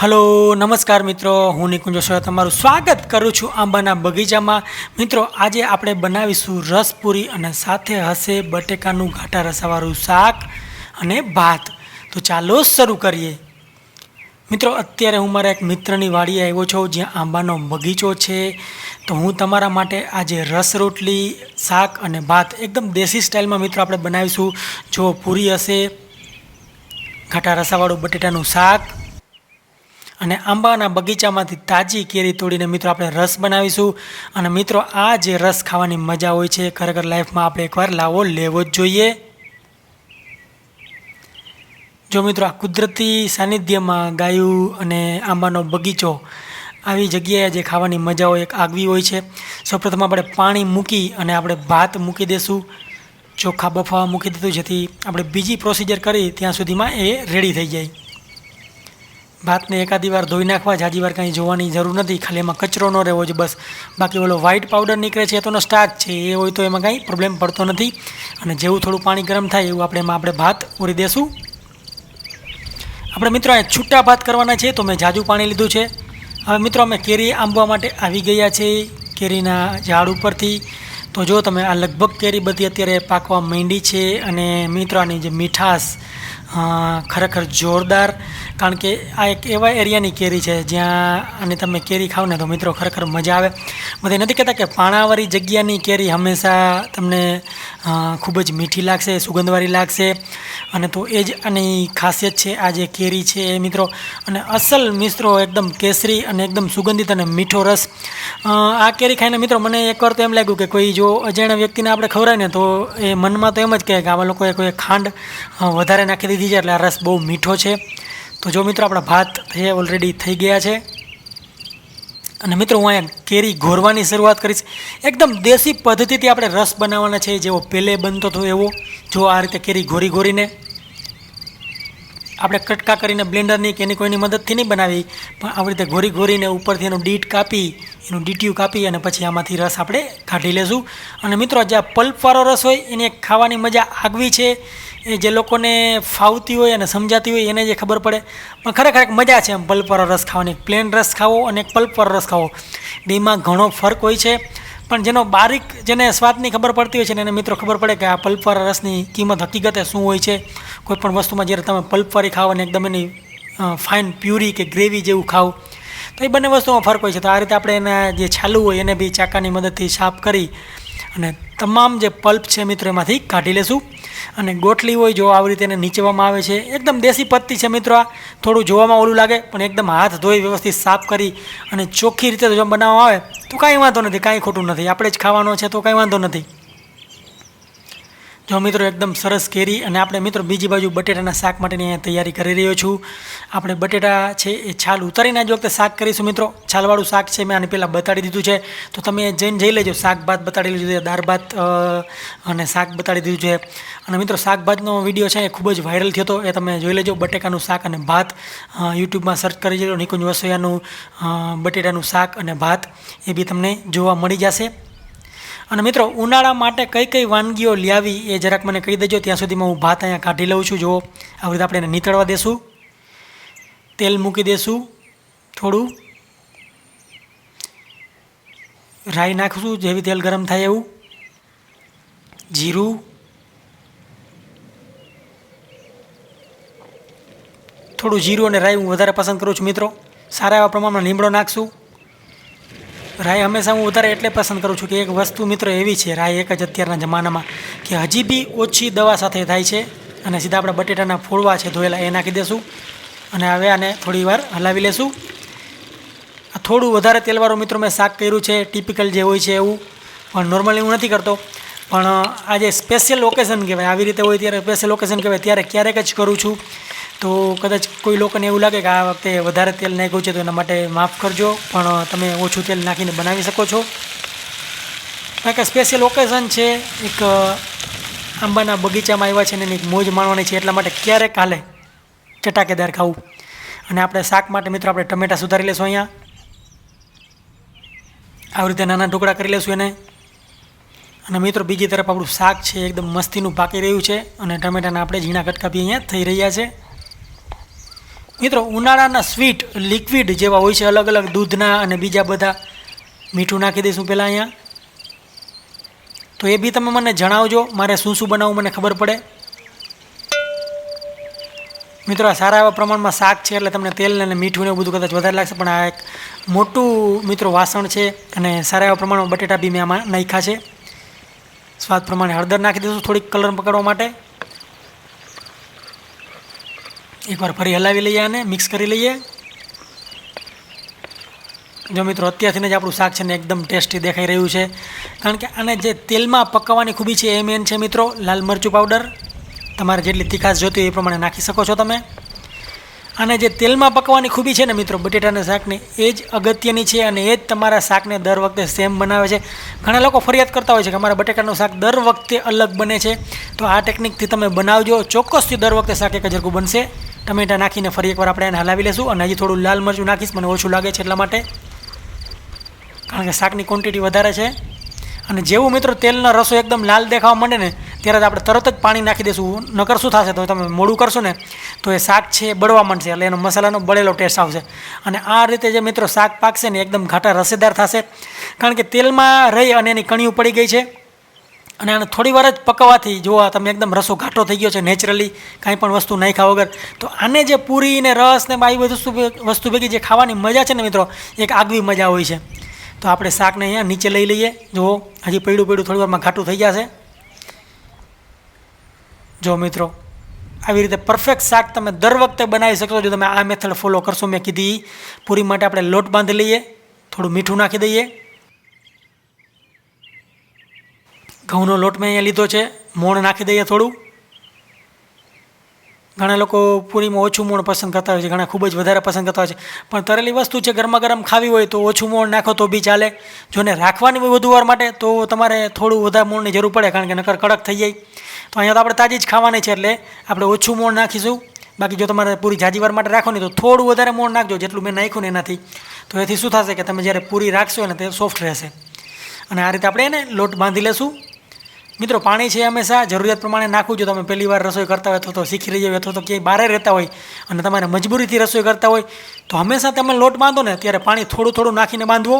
Hello નમસ્કાર મિત્રો, હું નિકુંજ વસોયા તમારું સ્વાગત કરું છું આંબાના બગીચામાં. મિત્રો આજે આપણે બનાવીશું રસપુરી અને સાથે હશે બટેકાનું ઘાટા રસાવાળું શાક અને ભાત. તો ચાલો શરૂ કરીએ. મિત્રો અત્યારે હું મારા એક મિત્રની વાડીએ આવ્યો છું જ્યાં આંબાનો બગીચો છે. તો હું તમારા માટે આજે રસ રોટલી, શાક અને ભાત એકદમ દેશી સ્ટાઇલમાં મિત્રો આપણે બનાવીશું. જો પૂરી હશે, ઘાટા રસાવાળું બટેટાનું શાક અને આંબાના બગીચામાંથી તાજી કેરી તોડીને મિત્રો આપણે રસ બનાવીશું. અને મિત્રો આ જે રસ ખાવાની મજા હોય છે ખરેખર લાઈફમાં આપણે એકવાર લાવો લેવો જ જોઈએ. જો મિત્રો આ કુદરતી સાનિધ્યમાં ગાયું અને આંબાનો બગીચો આવી જગ્યાએ જે ખાવાની મજા હોય એક આગવી હોય છે. સૌપ્રથમ આપણે પાણી મૂકી અને આપણે ભાત મૂકી દઈશું, ચોખા બફાવા મૂકી દીધું, જેથી આપણે બીજી પ્રોસિજર કરી ત્યાં સુધીમાં એ રેડી થઈ જાય. ભાતને એકાદી વાર ધોઈ નાખવા, જાજી વાર કાંઈ જોવાની જરૂર નથી, ખાલી એમાં કચરો ન રહેવો જ બસ. બાકી ઓલો વ્હાઇટ પાવડર નીકળે છે એ તો સ્ટાર્ચ છે, એ હોય તો એમાં કાંઈ પ્રોબ્લેમ પડતો નથી. અને જેવું થોડું પાણી ગરમ થાય એવું આપણે ભાત પૂરી દેશું. આપણે મિત્રો અહીંયા છૂટા ભાત કરવાના છે તો મેં જાજુ પાણી લીધું છે. હવે મિત્રો અમે કેરી આંબવા માટે આવી ગયા છે કેરીના ઝાડ ઉપરથી. તો જો તમે આ લગભગ કેરી બધી અત્યારે પાકવા માંડી છે. અને મિત્રો આની જે મીઠાશ ખરેખર જોરદાર, કારણ કે આ એક એવા એરિયાની કેરી છે જ્યાં અને તમે કેરી ખાવ ને તો મિત્રો ખરેખર મજા આવે. બધા નથી કહેતા કે પાણાવાળી જગ્યાની કેરી હંમેશા તમને ખૂબ જ મીઠી લાગશે, સુગંધવાળી લાગશે. અને તો એ જ આની ખાસિયત છે આ જે કેરી છે એ મિત્રો. અને અસલ મિત્રો એકદમ કેસરી અને એકદમ સુગંધિત અને મીઠો રસ. આ કેરી ખાઈને મિત્રો મને એકવાર તો એમ લાગ્યું કે કોઈ જો અજાણ્યા વ્યક્તિને આપણે ખવડાવીએ ને તો એ મનમાં તો એમ જ કહે કે આવા લોકોએ કોઈ ખાંડ વધારે નાખી દીધી છે એટલે આ રસ બહુ મીઠો છે. તો જો મિત્રો આપણા ભાત છે ઓલરેડી થઈ ગયા છે. અને મિત્રો હું અહીંયા કેરી ઘોરવાની શરૂઆત કરીશ. એકદમ દેશી પદ્ધતિથી આપણે રસ બનાવવાના છે, જેવો પહેલે બનતો હતો એવો. જો આ રીતે કેરી ઘોરીને આપણે કટકા કરીને બ્લેન્ડરની કે એની કોઈની મદદથી નહીં બનાવી, પણ આવી રીતે ઘોરીને ઉપરથી એનું એનું ડીટીયું કાપી અને પછી આમાંથી રસ આપણે કાઢી લેશું. અને મિત્રો જે આ પલ્પવાળો રસ હોય એની ખાવાની મજા આગવી છે. એ જે લોકોને ફાવતી હોય અને સમજાતી હોય એને જે ખબર પડે. પણ ખરેખર એક મજા છે એમ પલ્પવાળો રસ ખાવાની. પ્લેન રસ ખાવો અને પલ્પવાળો રસ ખાવો, બેમાં ઘણો ફરક હોય છે. પણ જેને સ્વાદની ખબર પડતી હોય છે ને એને મિત્રો ખબર પડે કે આ પલ્પવાળા રસની કિંમત હકીકતે શું હોય છે. કોઈ પણ વસ્તુમાં જ્યારે તમે પલ્પવાળી ખાઓ અને એકદમ એની ફાઇન પ્યુરી કે ગ્રેવી જેવું ખાઓ તો એ બંને વસ્તુમાં ફરક હોય છે. તો આ રીતે આપણે એના જે છાલું હોય એને બી ચાકાની મદદથી સાફ કરી અને તમામ જે પલ્પ છે મિત્રો એમાંથી કાઢી લેશું. અને ગોટલી હોય જો આવી રીતે એને નીચવામાં આવે છે. એકદમ દેશી પદ્ધતિ છે મિત્રો. આ થોડું જોવામાં ઓલું લાગે પણ એકદમ હાથ ધોઈ વ્યવસ્થિત સાફ કરી અને ચોખ્ખી રીતે જો બનાવવામાં આવે તો કાંઈ વાંધો નથી, કાંઈ ખોટું નથી. આપણે જ ખાવાનો છે તો કાંઈ વાંધો નથી. જો મિત્રો એકદમ સરસ કેરી. અને આપણે મિત્રો બીજી બાજુ બટેટાના શાક માટેની અહીંયા તૈયારી કરી રહ્યો છું. આપણે બટેટા છે એ છાલ ઉતારીને જ વખતે શાક કરીશું મિત્રો. છાલવાળું શાક છે મેં આને પહેલાં બતાડી દીધું છે, તો તમે જઈને જઈ લેજો. શાક ભાત બતાડી લીધું છે, દાળ ભાત અને શાક બતાડી દીધું છે. અને મિત્રો શાક ભાતનો વિડીયો છે એ ખૂબ જ વાયરલ થયો હતો, એ તમે જોઈ લેજો. બટેકાનું શાક અને ભાત યુટ્યુબમાં સર્ચ કરી લેજો, નિકુંજ વસોયાનું બટેટાનું શાક અને ભાત, એ બી તમને જોવા મળી જશે. અને મિત્રો ઉનાળા માટે કઈ વાનગીઓ લાવી એ જરાક મને કહી દેજો. ત્યાં સુધીમાં હું ભાત અહીંયા કાઢી લઉં છું. જો આવી રીતે આપણે એને નીતળવા દેશું, તેલ મૂકી દેશું, થોડું રાઈ નાખશું જેવી તેલ ગરમ થાય એવું, જીરું, થોડું જીરું અને રાઈ હું વધારે પસંદ કરું છું મિત્રો. સારા એવા પ્રમાણમાં લીમડો નાખશું. રાઈ હંમેશા હું વધારે એટલે પસંદ કરું છું કે એક વસ્તુ મિત્રો એવી છે રાઈ એક જ અત્યારના જમાનામાં કે હજી બી ઓછી દવા સાથે થાય છે. અને સીધા આપણા બટેટાના ફોડવા છે ધોયેલા એ નાખી દઈશું. અને હવે આને થોડી વાર હલાવી લેશું. આ થોડું વધારે તેલવાળું મિત્રો મેં શાક કર્યું છે, ટિપિકલ જે હોય છે એવું. પણ નોર્મલી હું નથી કરતો, પણ આજે સ્પેશિયલ ઓકેઝન કહેવાય, આવી રીતે હોય ત્યારે સ્પેશિયલ ઓકેઝન કહેવાય, ત્યારે ક્યારેક જ કરું છું. તો કદાચ કોઈ લોકોને એવું લાગે કે આ વખતે વધારે તેલ નાખ્યું છે તો એના માટે માફ કરજો, પણ તમે ઓછું તેલ નાખીને બનાવી શકો છો. કારણ કે સ્પેશિયલ ઓકેઝન છે, એક આંબાના બગીચામાં આવ્યા છે ને એની મોજ માણવાની છે, એટલા માટે ક્યારેક હાલે ચટાકેદાર ખાવું. અને આપણે શાક માટે મિત્રો આપણે ટમેટાં સુધારી લેશું. અહીંયા આવી રીતે નાના ટુકડા કરી લેશું એને. અને મિત્રો બીજી તરફ આપણું શાક છે એકદમ મસ્તીનું પાકી રહ્યું છે અને ટમેટાના આપણે ઝીણા કટકા બી અહીંયા થઈ રહ્યા છે. મિત્રો ઉનાળાના સ્વીટ લિક્વિડ જેવા હોય છે, અલગ અલગ દૂધના અને બીજા બધા. મીઠું નાખી દઈશું પહેલાં અહીંયા. તો એ બી તમે મને જણાવજો, મારે શું શું બનાવવું મને ખબર પડે. મિત્રો આ સારા એવા પ્રમાણમાં શાક છે એટલે તમને તેલ અને મીઠું ને એવું બધું કદાચ વધારે લાગશે, પણ આ એક મોટું મિત્રો વાસણ છે અને સારા એવા પ્રમાણમાં બટેટા બી મેં આમાં નાખ્યા છે. સ્વાદ પ્રમાણે હળદર નાખી દઈશું થોડીક કલર પકડવા માટે. એકવાર ફરી હલાવી લઈએ અને મિક્સ કરી લઈએ. જો મિત્રો અત્યારથી જ આપણું શાક છે ને એકદમ ટેસ્ટી દેખાઈ રહ્યું છે, કારણ કે આને જે તેલમાં પકવવાની ખૂબી છે એ મેન છે મિત્રો લાલ મરચું પાવડર. તમારે જેટલી તીખાશ જોતી હોય એ પ્રમાણે નાખી શકો છો તમે. અને જે તેલમાં પકવવાની ખૂબી છે ને મિત્રો બટેટાના શાકની, એ જ અગત્યની છે અને એ જ તમારા શાકને દર વખતે સેમ બનાવે છે. ઘણા લોકો ફરિયાદ કરતા હોય છે કે અમારા બટેટાનું શાક દર વખતે અલગ બને છે. તો આ ટેકનિકથી તમે બનાવજો, ચોક્કસથી દર વખતે શાક એક હરખું બનશે. ટમેટા નાખીને ફરી એકવાર આપણે એને હલાવી લેશું. અને હજી થોડું લાલ મરચું નાખીશ, મને ઓછું લાગે છે એટલા માટે, કારણ કે શાકની ક્વોન્ટિટી વધારે છે. અને જેવું મિત્રો તેલનો રસો એકદમ લાલ દેખાવા માંડે ને ત્યારે આપણે તરત જ પાણી નાખી દઈશું. નકર શું થશે, તો તમે મોડું કરશો ને તો એ શાક છે બળવા માંડશે, એટલે એનો મસાલાનો બળેલો ટેસ્ટ આવશે. અને આ રીતે જે મિત્રો શાક પાકશે ને એકદમ ઘાટા રસેદાર થશે, કારણ કે તેલમાં રહી અને એની કણીઓ પડી ગઈ છે. અને આને થોડી વાર જ પકવવાથી જો તમે એકદમ રસો ઘાટો થઈ ગયો છે નેચરલી, કાંઈ પણ વસ્તુ નાખ્યા વગર. તો આને જે પૂરી ને રસ ને આવી બધી વસ્તુ ભેગી જે ખાવાની મજા છે ને મિત્રો, એક આગવી મજા હોય છે. તો આપણે શાકને અહીંયા નીચે લઈ લઈએ. જુઓ હજી પડ્યું થોડી વારમાં ઘાટું થઈ જશે. જો મિત્રો આવી રીતે પરફેક્ટ શાક તમે દર વખતે બનાવી શકશો જો તમે આ મેથડ ફોલો કરશો. મેં કીધી પૂરી માટે આપણે લોટ બાંધી લઈએ, થોડું મીઠું નાખી દઈએ. ઘઉંનો લોટ મેં અહીંયા લીધો છે, મોણ નાખી દઈએ થોડું. ઘણા લોકો પૂરીમાં ઓછું મોણ પસંદ કરતા હોય છે, ઘણા ખૂબ જ વધારે પસંદ કરતા હોય છે. પણ તરેલી વસ્તુ છે, ગરમા ગરમ ખાવી હોય તો ઓછું મોણ નાખો તો બી ચાલે. જોને રાખવાની હોય વધુ વાર માટે તો તમારે થોડું વધારે મોણની જરૂર પડે, કારણ કે નકર કડક થઈ જાય. તો અહીંયા તો આપણે તાજી જ ખાવાની છે એટલે આપણે ઓછું મોણ નાખીશું. બાકી જો તમારે પૂરી જાજી વાર માટે રાખવાની તો થોડું વધારે મોણ નાખજો, જેટલું મેં નાખ્યું ને એનાથી. તો એથી શું થશે કે તમે જ્યારે પૂરી રાખશો ને તે સોફ્ટ રહેશે. અને આ રીતે આપણે એને લોટ બાંધી લેશું. મિત્રો પાણી છે હંમેશા જરૂરિયાત પ્રમાણે નાખવું. જો તમે પહેલી વાર રસોઈ કરતા હોય અથવા તો શીખી રહી હોય અથવા તો ક્યાંય બહાર રહેતા હોય અને તમારે મજબૂરીથી રસોઈ કરતા હોય તો હંમેશા તમે લોટ બાંધો ને ત્યારે પાણી થોડું નાખીને બાંધવો.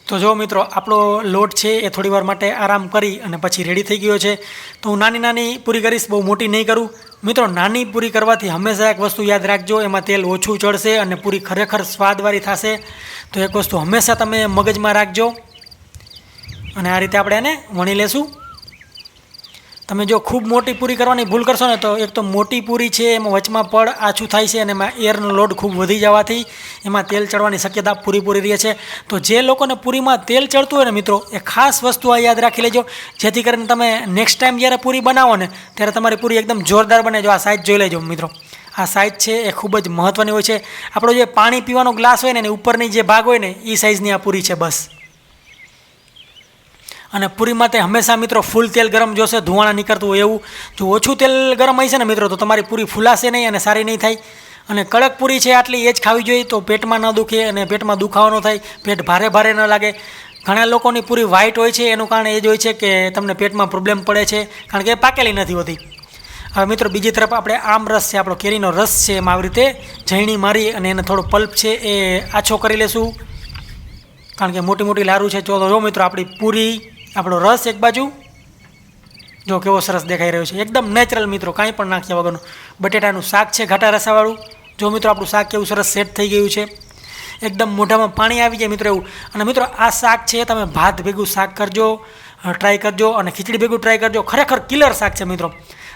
તો જો મિત્રો આપણો લોટ છે એ થોડી વાર માટે આરામ કરી અને પછી રેડી થઈ ગયો છે. તો હું નાની પૂરી કરીશ, બહુ મોટી નહીં કરું. મિત્રો નાની પૂરી કરવાથી હંમેશા એક વસ્તુ યાદ રાખજો, એમાં તેલ ઓછું ચડશે અને પૂરી ખરેખર સ્વાદવાળી થશે. તો એક વસ્તુ હંમેશા તમે મગજમાં રાખજો. અને આ રીતે આપણે એને વણી લેશું. તમે જો ખૂબ મોટી પૂરી કરવાની ભૂલ કરશો ને તો એક તો મોટી પૂરી છે એમાં વચમાં પડ આછું થાય છે અને એમાં એરનો લોડ ખૂબ વધી જવાથી એમાં તેલ ચડવાની શક્યતા પૂરી રહે છે. તો જે લોકોને પૂરીમાં તેલ ચડતું હોય ને મિત્રો, એ ખાસ વસ્તુ આ યાદ રાખી લેજો, જેથી કરીને તમે નેક્સ્ટ ટાઈમ જ્યારે પૂરી બનાવો ને ત્યારે તમારી પૂરી એકદમ જોરદાર બને. જો આ સાઈઝ જોઈ લેજો મિત્રો, આ સાઈઝ છે એ ખૂબ જ મહત્ત્વની હોય છે. આપણો જે પાણી પીવાનો ગ્લાસ હોય ને એની ઉપરની જે ભાગ હોય ને એ સાઈઝની આ પૂરી છે બસ. અને પૂરીમાં તે હંમેશા મિત્રો ફૂલ તેલ ગરમ જોશે, ધુવાણા નીકળતું હોય એવું. જો ઓછું તેલ ગરમ હશે ને મિત્રો તો તમારી પૂરી ફૂલાશે નહીં અને સારી નહીં થાય. અને કડક પૂરી છે આટલી એ જ ખાવી જોઈએ, તો પેટમાં ન દુખે અને પેટમાં દુખાવો ન થાય, પેટ ભારે ન લાગે. ઘણા લોકોની પૂરી વ્હાઈટ હોય છે, એનું કારણ એ જ હોય છે કે તમને પેટમાં પ્રોબ્લેમ પડે છે, કારણ કે એ પાકેલી નથી હોતી. હવે મિત્રો બીજી તરફ આપણે આમ રસ છે, આપણો કેરીનો રસ છે, એમાં આવી રીતે ઝીણી મારી અને એને થોડો પલ્પ છે એ આછો કરી લેશું, કારણ કે મોટી લારું છે. જો મિત્રો આપણી પૂરી, આપણો રસ એક બાજુ જો કેવો સરસ દેખાઈ રહ્યો છે, એકદમ નેચરલ મિત્રો, કાંઈ પણ નાખ્યા વગરનું. બટેટાનું શાક છે ઘાટા રસાવાળું. જો મિત્રો આપણું શાક કેવું સરસ સેટ થઈ ગયું છે, એકદમ મોઢામાં પાણી આવી જાય મિત્રો એવું. અને મિત્રો આ શાક છે તમે ભાત ભેગું શાક કરજો, ટ્રાય કરજો, અને ખીચડી ભેગું ટ્રાય કરજો. ખરેખર કિલર શાક છે મિત્રો,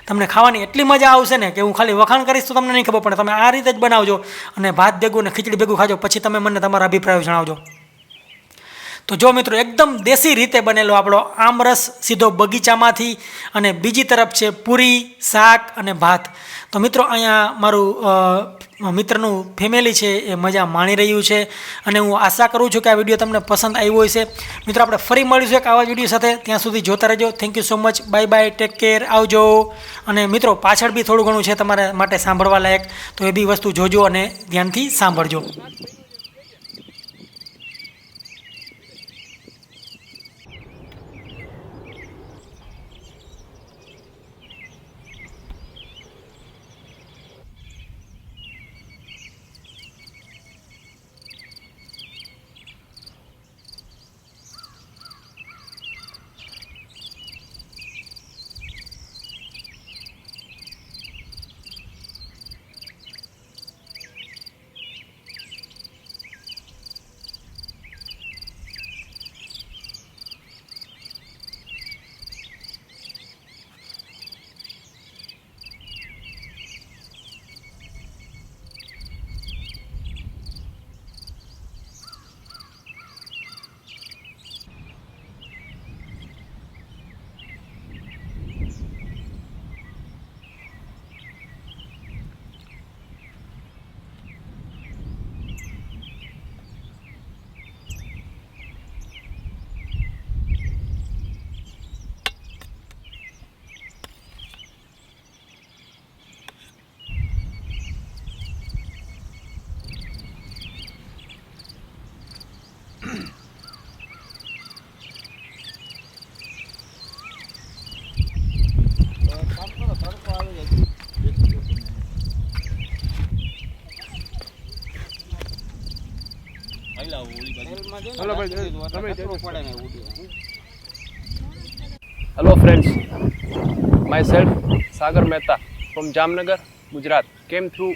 તમને ખાવાની એટલી મજા આવશે ને કે હું ખાલી વખાણ કરીશ તો તમને નહીં ખબર પડે. તમે આ રીતે જ બનાવજો અને ભાત ભેગું અને ખીચડી ભેગું ખાજો, પછી તમે મને તમારા અભિપ્રાયો જણાવજો. તો જો મિત્રો એકદમ દેશી રીતે બનેલો આપણો આમરસ સીધો બગીચામાંથી, અને બીજી તરફ છે પૂરી, શાક અને ભાત. તો મિત્રો અહીંયા મારું મિત્રનું ફેમિલી છે એ મજા માણી રહ્યું છે, અને હું આશા કરું છું કે આ વિડીયો તમને પસંદ આવ્યો હશે. મિત્રો આપણે ફરી મળીશું એક આવા વિડીયો સાથે, ત્યાં સુધી જોતા રહેજો. Thank you so much, bye bye, take care, આવજો. અને મિત્રો પાછળ બી થોડું ઘણું છે તમારા માટે સાંભળવા લાયક, તો એ બી વસ્તુ જોજો અને ધ્યાનથી સાંભળજો. Hello friends, myself Sagar Mehta from Jamnagar, Gujarat came through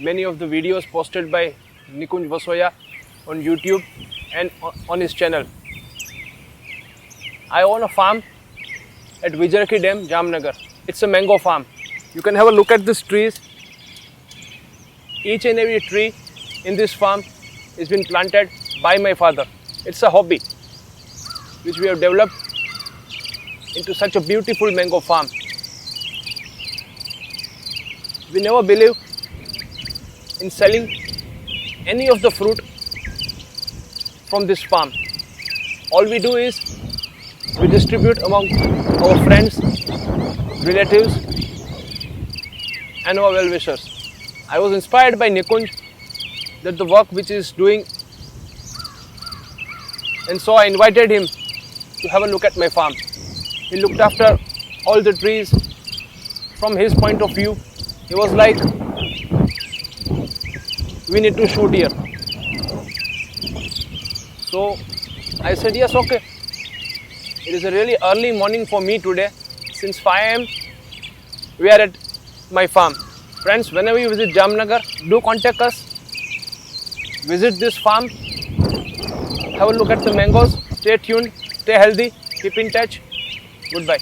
many of the videos posted by Nikunj Vasoya on YouTube and on his channel. I own a farm at Gujarati Dam, Jamnagar. It's a mango farm. You can have a look at these trees. Each and every tree in this farm has been planted by my father. It's a hobby which we have developed into such a beautiful mango farm. We never believe in selling any of the fruit from this farm. All we do is we distribute among our friends, relatives and our well-wishers. I was inspired by Nikunj that the work which he is doing, and so I invited him to have a look at my farm. He looked after all the trees from his point of view. He was like, we need to shoot here. So I said, yes, okay. It is a really early morning for me today. Since 5 am, we are at my farm. Friends, whenever you visit Jamnagar, do contact us. Visit this farm. Have a look at the mangoes. Stay tuned. Stay healthy. Keep in touch. Goodbye.